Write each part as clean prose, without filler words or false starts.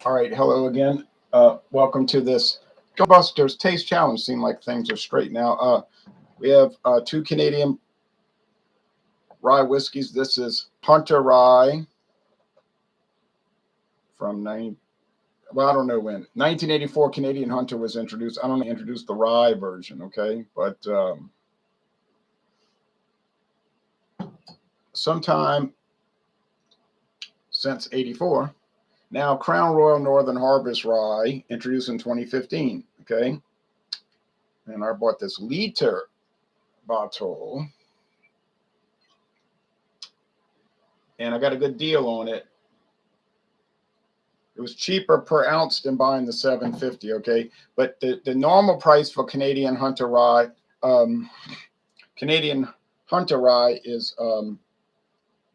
All right, hello again. Welcome to this Busters Taste Challenge. Seem like things are straight now. We have two Canadian rye whiskeys. This is Hunter Rye from I don't know when. 1984 Canadian Hunter was introduced. I don't know, introduced the rye version, okay? But sometime since 84. Now, Crown Royal Northern Harvest Rye, introduced in 2015, okay? And I bought this liter bottle, and I got a good deal on it. It was cheaper per ounce than buying the 750, okay? But the normal price for Canadian Hunter Rye, Canadian Hunter Rye is $12.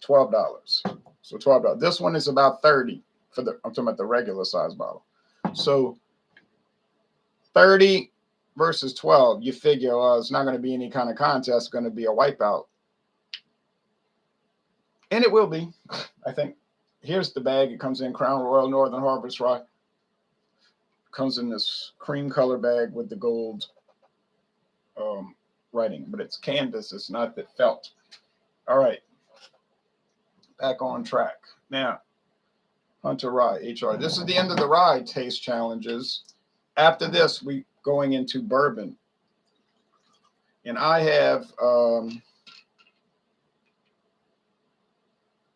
So $12. This one is about 30 for the, I'm talking about the regular size bottle. So 30 versus 12, you figure it's not going to be any kind of contest, it's going to be a wipeout. And it will be, I think. Here's the bag. It comes in Crown Royal Northern Harvest Rye. Comes in this cream color bag with the gold writing, but it's canvas. It's not the felt. All right, back on track. Now, Hunter Rye, HR. This is the end of the rye taste challenges. After this, we going into bourbon, and I have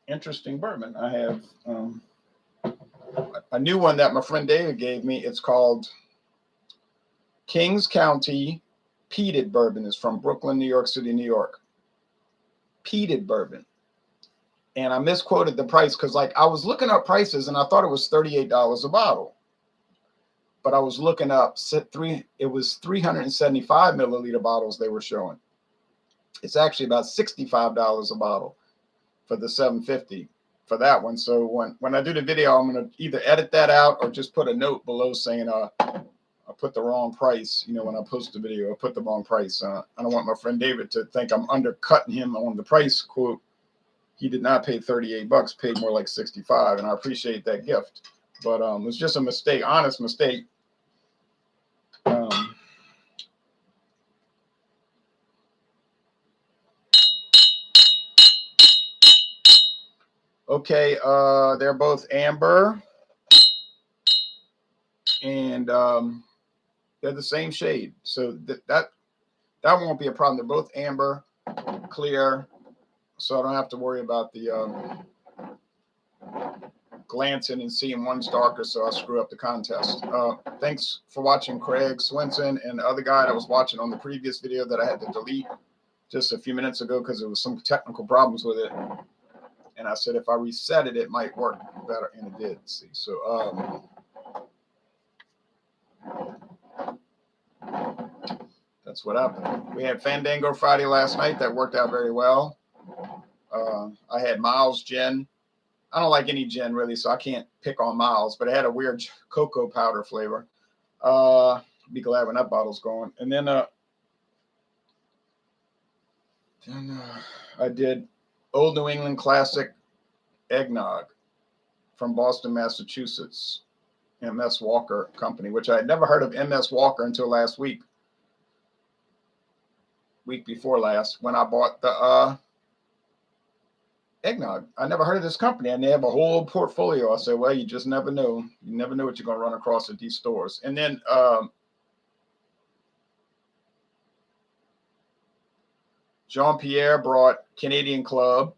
interesting bourbon. I have a new one that my friend David gave me. It's called Kings County Peated Bourbon. It's from Brooklyn, New York City, New York. Peated bourbon. And I misquoted the price because, like, I was looking up prices and I thought it was $38 a bottle. But I was looking up, it was 375 milliliter bottles they were showing. It's actually about $65 a bottle for the 750 for that one. So when I do the video, I'm going to either edit that out or just put a note below saying I put the wrong price. You know, when I post the video, I put the wrong price. I don't want my friend David to think I'm undercutting him on the price quote. He did not pay 38 bucks, paid more like 65, and I appreciate that gift. But it was just a mistake, honest mistake. Okay, they're both amber, and they're the same shade, so that won't be a problem. They're both amber, clear, so I don't have to worry about the glancing and seeing one's darker, so I screw up the contest. Thanks for watching, Craig Swinson, and the other guy that was watching on the previous video that I had to delete just a few minutes ago because there was some technical problems with it. And I said if I reset it, it might work better, and it did. See, so that's what happened. We had Fandango Friday last night. That worked out very well. I had Miles Gin. I don't like any gin really, so I can't pick on Miles, but it had a weird cocoa powder flavor. Be glad when that bottle's gone. And then I did Old New England Classic Eggnog from Boston, Massachusetts, M.S. Walker Company, which I had never heard of M.S. Walker until last week before last, when I bought the eggnog. I never heard of this company, and they have a whole portfolio. I said, well, you just never know. You never know what you're going to run across at these stores. And then Jean-Pierre brought Canadian Club,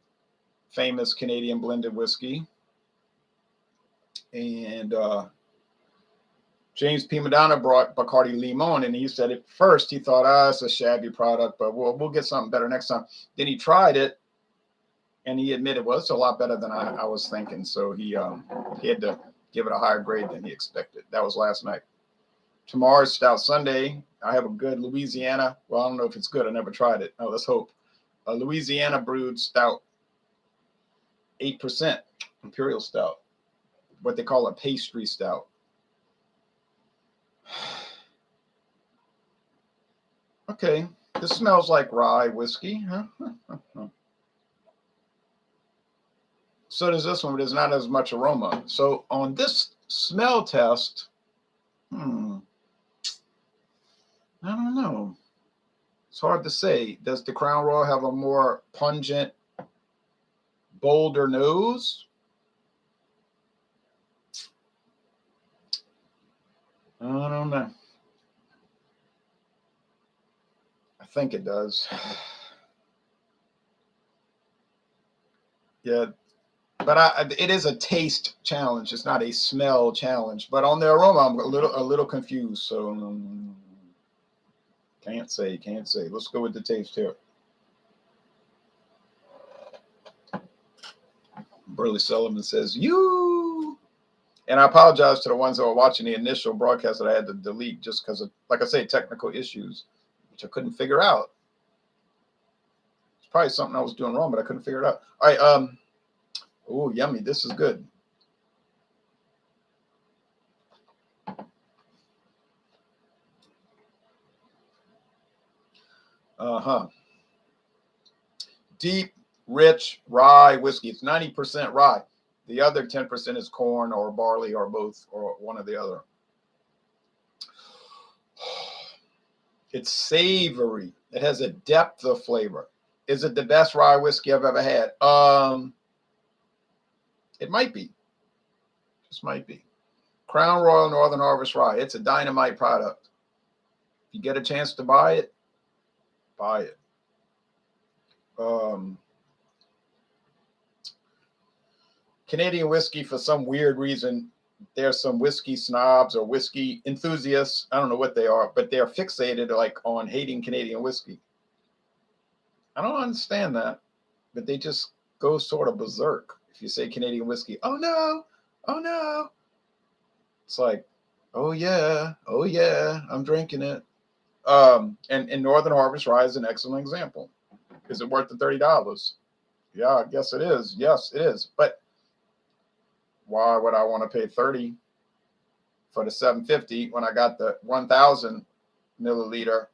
famous Canadian blended whiskey. And James P. Madonna brought Bacardi Limon, and he said at first he thought, it's a shabby product, but we'll get something better next time. Then he tried it, and he admitted, well, it's a lot better than I was thinking. So he had to give it a higher grade than he expected. That was last night. Tomorrow's Stout Sunday. I have a good Louisiana. Well, I don't know if it's good. I never tried it. Oh, let's hope. A Louisiana brewed stout, 8% imperial stout, what they call a pastry stout. Okay, this smells like rye whiskey. Huh? So does this one, but there's not as much aroma. So on this Smell test. I don't know. It's hard to say. Does the Crown Royal have a more pungent, bolder nose? I don't know. I think it does. Yeah, but it is a taste challenge. It's not a smell challenge. But on the aroma, I'm a little confused. So can't say. Let's go with the taste here. Burley Sullivan says you. And I apologize to the ones that were watching the initial broadcast that I had to delete just because of, like I say, technical issues, which I couldn't figure out. It's probably something I was doing wrong, but I couldn't figure it out. All right. Oh, yummy. This is good. Deep, rich rye whiskey. It's 90% rye. The other 10% is corn or barley or both or one or the other. It's savory. It has a depth of flavor. Is it the best rye whiskey I've ever had? It might be. Just might be. Crown Royal Northern Harvest Rye. It's a dynamite product. If you get a chance to buy it, buy it. Canadian whiskey, for some weird reason, there's some whiskey snobs or whiskey enthusiasts. I don't know what they are, but they're fixated like on hating Canadian whiskey. I don't understand that, but they just go sort of berserk if you say Canadian whiskey. Oh no, oh no. It's like, oh yeah, I'm drinking it. And Northern Harvest Rye is an excellent example. Is it worth the $30? Yeah, I guess it is. Yes, it is. But why would I want to pay $30 for the $750 when I got the 1,000 milliliter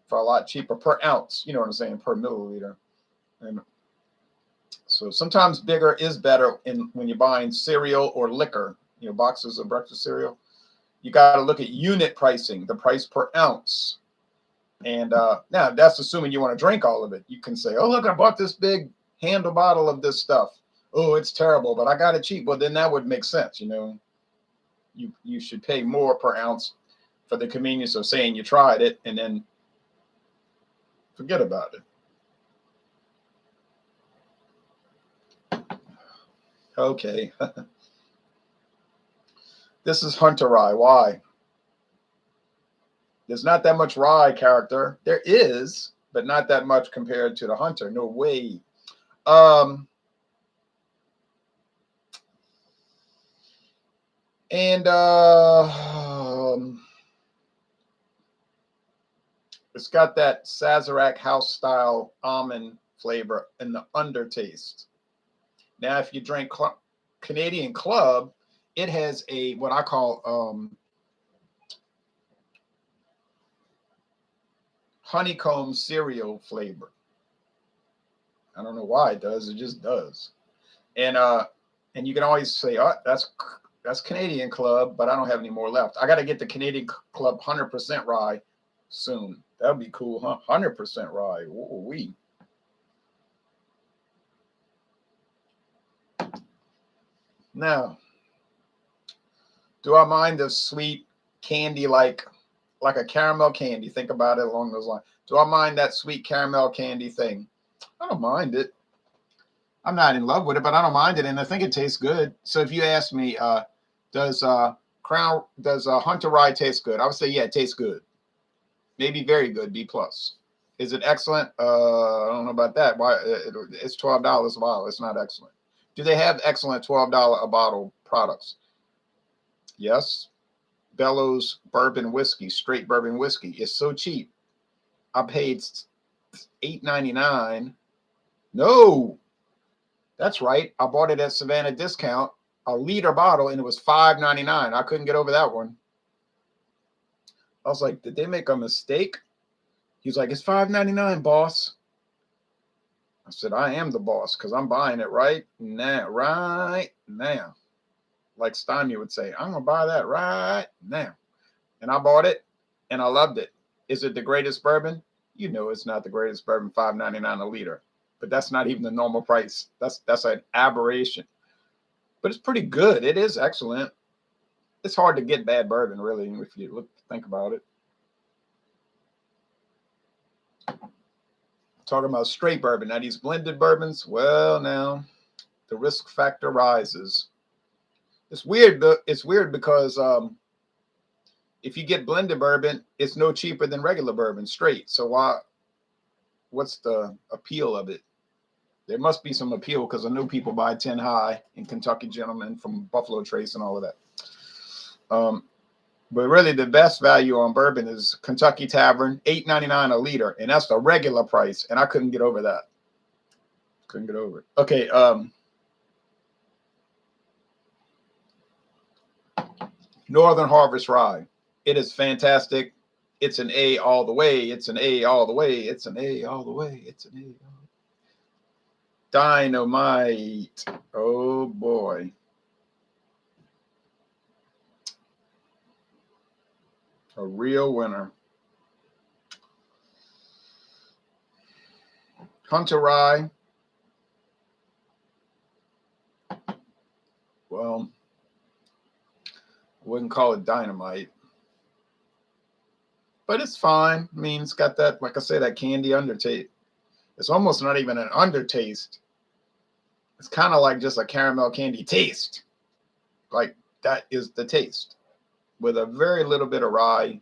for a lot cheaper per ounce? You know what I'm saying? Per milliliter. And so sometimes bigger is better when you're buying cereal or liquor, boxes of breakfast cereal. You got to look at unit pricing, the price per ounce. And now that's assuming you want to drink all of it. You can say, oh, look, I bought this big handle bottle of this stuff. Oh, it's terrible, but I got it cheap. Well, then that would make sense. You should pay more per ounce for the convenience of saying you tried it and then forget about it. Okay. This is Hunter Rye. Why? There's not that much rye character. There is, but not that much compared to the Hunter. No way. And it's got that Sazerac house style almond flavor in the undertaste. Now, if you drink Canadian Club, it has what I call honeycomb cereal flavor. I don't know why it does. It just does. And you can always say, oh, that's Canadian Club, but I don't have any more left. I got to get the Canadian Club 100% rye soon. That would be cool, huh? 100% rye. Ooh-wee. Now, do I mind the sweet candy like a caramel candy? Think about it along those lines. Do I mind that sweet caramel candy thing? I don't mind it. I'm not in love with it, but I don't mind it, and I think it tastes good. So if you ask me, does Hunter Rye taste good? I would say, yeah, it tastes good. Maybe very good, B+. Is it excellent? I don't know about that. Why? It's $12 a bottle. It's not excellent. Do they have excellent $12 a bottle products? Yes. Bellows bourbon whiskey, straight bourbon whiskey. It's so cheap. I paid $8.99. No, that's right. I bought it at Savannah discount, a liter bottle, and it was $5.99. I couldn't get over that one. I was like, did they make a mistake? He was like, it's $5.99, boss. I said, I am the boss because I'm buying it right now. like Stymie would say, I'm going to buy that right now. And I bought it and I loved it. Is it the greatest bourbon? You know it's not the greatest bourbon, $5.99 a liter. But that's not even the normal price. That's an aberration. But it's pretty good. It is excellent. It's hard to get bad bourbon, really, if you think about it. Talking about straight bourbon. Now, these blended bourbons, well, now the risk factor rises. It's weird. It's weird because if you get blended bourbon, it's no cheaper than regular bourbon straight. So what's the appeal of it? There must be some appeal because I know people buy 10 High and Kentucky Gentleman from Buffalo Trace and all of that. But really the best value on bourbon is Kentucky Tavern, $8.99 a liter. And that's the regular price. And I couldn't get over that. Couldn't get over it. Okay. Northern Harvest Rye. It is fantastic. It's an A all the way. It's an A all the way. It's an A all the way. It's an A all the way. Dynamite. Oh boy. A real winner. Hunter Rye. Well, I wouldn't call it dynamite. But it's fine. I mean, it's got that, like I said, that candy undertaste. It's almost not even an undertaste. It's kind of like just a caramel candy taste. Like that is the taste with a very little bit of rye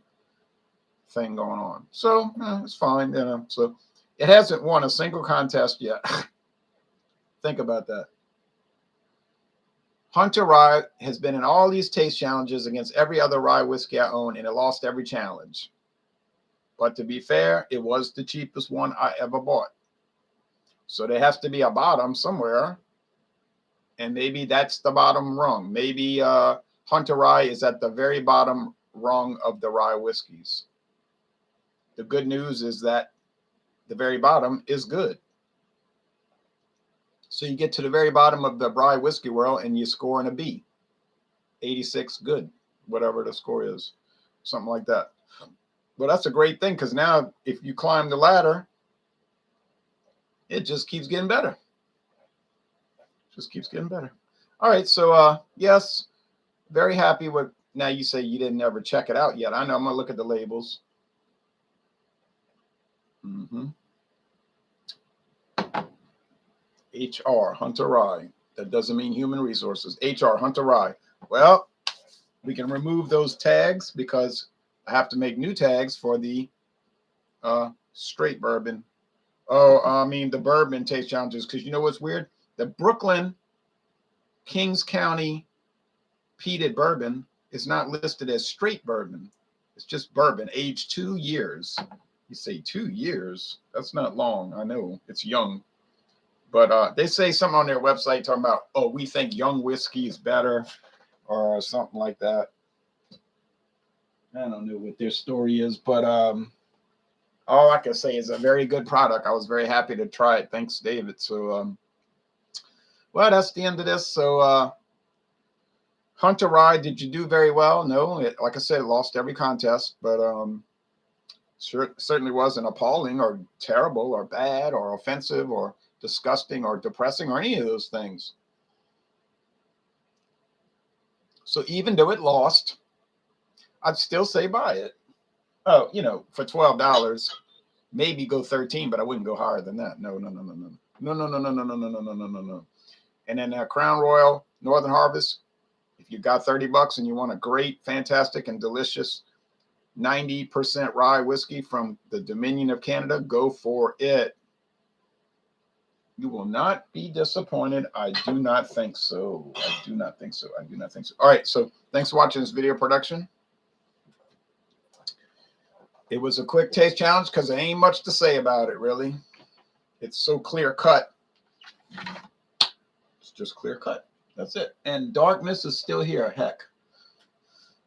thing going on. So it's fine. You know, so it hasn't won a single contest yet. Think about that. Hunter Rye has been in all these taste challenges against every other rye whiskey I own, and it lost every challenge. But to be fair, it was the cheapest one I ever bought. So there has to be a bottom somewhere. And maybe that's the bottom rung. Maybe Hunter Rye is at the very bottom rung of the rye whiskeys. The good news is that the very bottom is good. So you get to the very bottom of the rye whiskey world and you score in a B. 86 good, whatever the score is. Something like that. But that's a great thing because now if you climb the ladder, it just keeps getting better. Just keeps getting better. All right. So, yes, very happy with. Now you say you didn't ever check it out yet. I know. I'm going to look at the labels. HR, Hunter Rye. That doesn't mean human resources. HR, Hunter Rye. Well, we can remove those tags because I have to make new tags for the straight bourbon. Oh, I mean the bourbon taste challenges, because you know what's weird? The Brooklyn Kings County peated bourbon is not listed as straight bourbon. It's just bourbon, aged 2 years. You say 2 years? That's not long. I know it's young, but they say something on their website talking about, oh, we think young whiskey is better, or something like that. I don't know what their story is, but all I can say is a very good product. I was very happy to try it. Thanks, David. So, well, that's the end of this. So, Hunter Rye, did you do very well? No, like I said, it lost every contest, but certainly wasn't appalling or terrible or bad or offensive or disgusting or depressing or any of those things. So even though it lost, I'd still say buy it. Oh, you know, for $12, maybe go 13, but I wouldn't go higher than that. No. And then Crown Royal Northern Harvest, if you got $30 and you want a great, fantastic, and delicious 90% rye whiskey from the Dominion of Canada, go for it. You will not be disappointed. I do not think so. I do not think so. All right, so thanks for watching this video production. It was a quick taste challenge because there ain't much to say about it, really. It's so clear cut. It's just clear cut. That's it. And darkness is still here. Heck.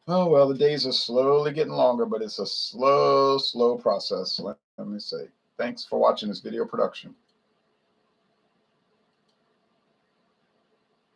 Oh, well, the days are slowly getting longer, but it's a slow process. Let me say. Thanks for watching this video production.